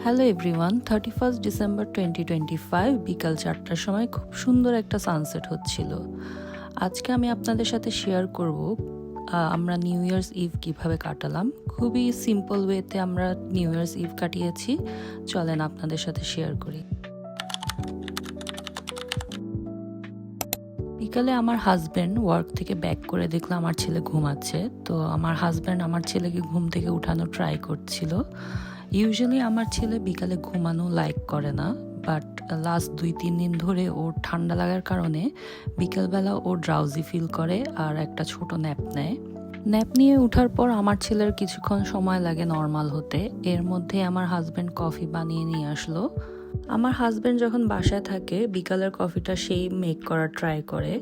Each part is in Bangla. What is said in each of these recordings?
হ্যালো এভরিওয়ান, 31 ডিসেম্বর 2025 বিকাল 4টার সময় খুব সুন্দর একটা সানসেট হচ্ছিল। আজকে আমি আপনাদের সাথে শেয়ার করব আমরা নিউ ইয়ার্স ইভ কিভাবে কাটালাম। খুবই সিম্পল ওয়েতে আমরা নিউ ইয়ার্স ইভ কাটিয়েছি। চলেন আপনাদের সাথে শেয়ার করি। বিকালে আমার হাজব্যান্ড ওয়ার্ক থেকে ব্যাক করে দেখলো আমার ছেলে ঘুমাচ্ছে। তো আমার হাজব্যান্ড আমার ছেলেকে ঘুম থেকে উঠানো ট্রাই করছিল। ইউজুয়ালি আমার ছেলে বিকালে ঘুমানো লাইক করে না, বাট লাস্ট 2-3 দিন ধরে ওর ঠান্ডা লাগার কারণে বিকেলবেলা ও ড্রাউজি ফিল করে আর একটা ছোট ন্যাপ নেয়। ন্যাপ নিয়ে ওঠার পর আমার ছেলের কিছুক্ষণ সময় লাগে নর্মাল হতে। এর মধ্যে আমার হাজব্যান্ড কফি বানিয়ে নিয়ে আসলো। আমার হাজব্যান্ড যখন বাসায় থাকে বিকালের কফিটা সেই মেক করার ট্রাই করে।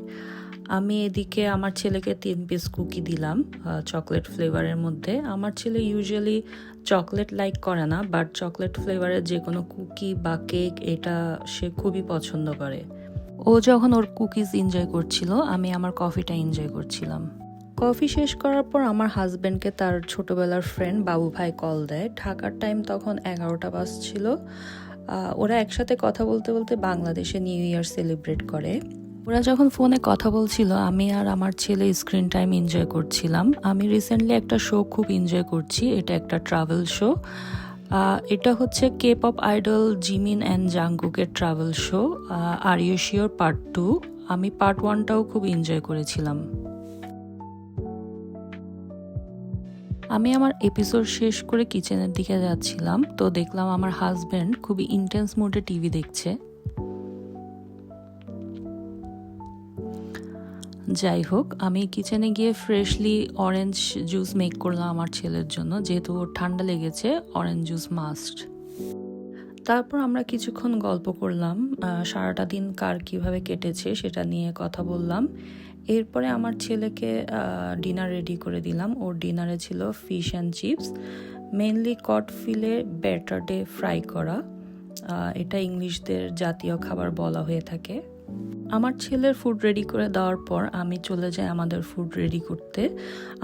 আমি এদিকে আমার ছেলেকে 3 পিস কুকি দিলাম চকলেট ফ্লেভারের মধ্যে। আমার ছেলে ইউজুয়ালি চকলেট লাইক করে না, বাট চকলেট ফ্লেভারের যে কোনো কুকি বা কেক এটা সে খুবই পছন্দ করে। ও যখন ওর কুকিজ এনজয় করছিল, আমি আমার কফিটা এনজয় করছিলাম। কফি শেষ করার পর আমার হাজব্যান্ডকে তার ছোটবেলার ফ্রেন্ড বাবু ভাই কল দেয়। ঢাকার টাইম তখন 11টা বাজছিল। ওরা একসাথে কথা বলতে বলতে বাংলাদেশে নিউ ইয়ার সেলিব্রেট করে। ওরা যখন ফোনে কথা বলছিল, আমি আর আমার ছেলে স্ক্রিন টাইম এনজয় করছিলাম। আমি রিসেন্টলি একটা শো খুব এনজয় করছি। এটা একটা ট্রাভেল শো। এটা হচ্ছে K pop idol Jimin and জাংকুকের travel show. Are you sure part 2। আমি পার্ট 1টাও খুব এনজয় করেছিলাম। আমি আমার এপিসোড শেষ করে কিচেনের দিকে যাচ্ছিলাম, তো দেখলাম আমার হাজব্যান্ড খুবই ইন্টেন্স মোডে টিভি দেখছে। যাই হোক, আমি কিচেনে গিয়ে ফ্রেশলি অরেঞ্জ জুস মেক করলাম আমার ছেলের জন্য, যেহেতু ওর ঠান্ডা লেগেছে। Orange juice must. তারপর আমরা কিছুক্ষণ গল্প করলাম, সারাটা দিন কার কিভাবে কেটেছে সেটা নিয়ে কথা বললাম। এরপরে আমার ছেলেকে ডিনার রেডি করে দিলাম। ওর ডিনারে ছিল fish and chips, mainly cod fillet ব্যাটারডে ফ্রাই করা। এটা ইংলিশদের জাতীয় খাবার বলা হয়ে থাকে। আমার ছেলের ফুড রেডি করে দেওয়ার পর আমি চলে যাই আমাদের ফুড রেডি করতে।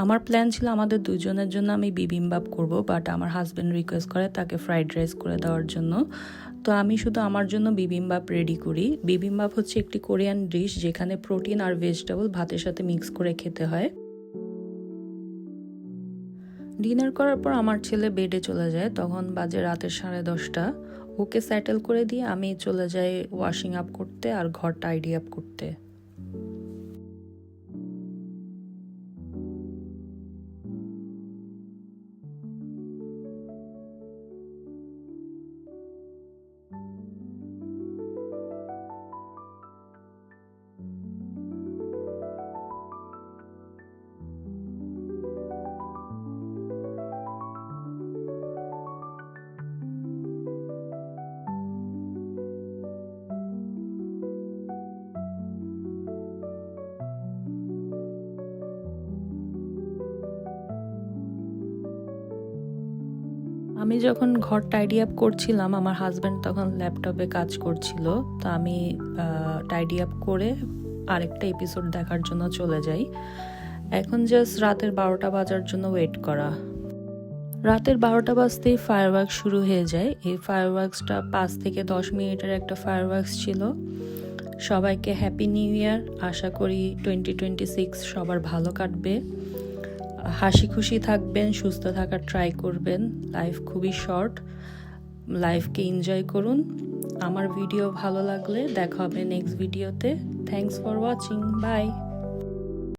আমার প্ল্যান ছিল আমাদের দুজনের জন্য আমি বিবিম্বাপ করব, বাট আমার হাজব্যান্ড রিকোয়েস্ট করে তাকে ফ্রাইড রাইস করে দেওয়ার জন্য। তো আমি শুধু আমার জন্য বিবিম্বাপ রেডি করি। বিবিম্বাপ হচ্ছে একটি কোরিয়ান ডিশ যেখানে প্রোটিন আর ভেজিটেবল ভাতের সাথে মিক্স করে খেতে হয়। ডিনার করার পর আমার ছেলে বেডে চলে যায়। তখন বাজে রাতের 10:30। ওকে সেটেল করে দিয়ে আমি চলে যাই ওয়াশিং আপ করতে আর ঘর টাইডি আপ করতে। আমি যখন ঘর টাইডি আপ করছিলাম, আমার হাজব্যান্ড তখন ল্যাপটপে কাজ করছিল। তো আমি টাইডি আপ করে আরেকটা এপিসোড দেখার জন্য চলে যাই। এখন জাস্ট রাতের 12টা বাজার জন্য ওয়েট করা। রাতের 12টা বাজতেই ফায়ারওয়ার্কস শুরু হয়ে যায়। এই ফায়ারওয়ার্কসটা 5 থেকে 10 মিনিটের একটা ফায়ারওয়ার্কস ছিল। সবাইকে হ্যাপি নিউ ইয়ার। আশা করি 2026 সবার ভালো কাটবে। হাসি খুশি থাকবেন, সুস্থ থাকার ট্রাই করবেন। লাইফ খুবই শর্ট, লাইফকে এনজয় করুন। আমার ভিডিও ভালো লাগলে দেখা হবে নেক্সট ভিডিওতে। Thanks for watching. বাই।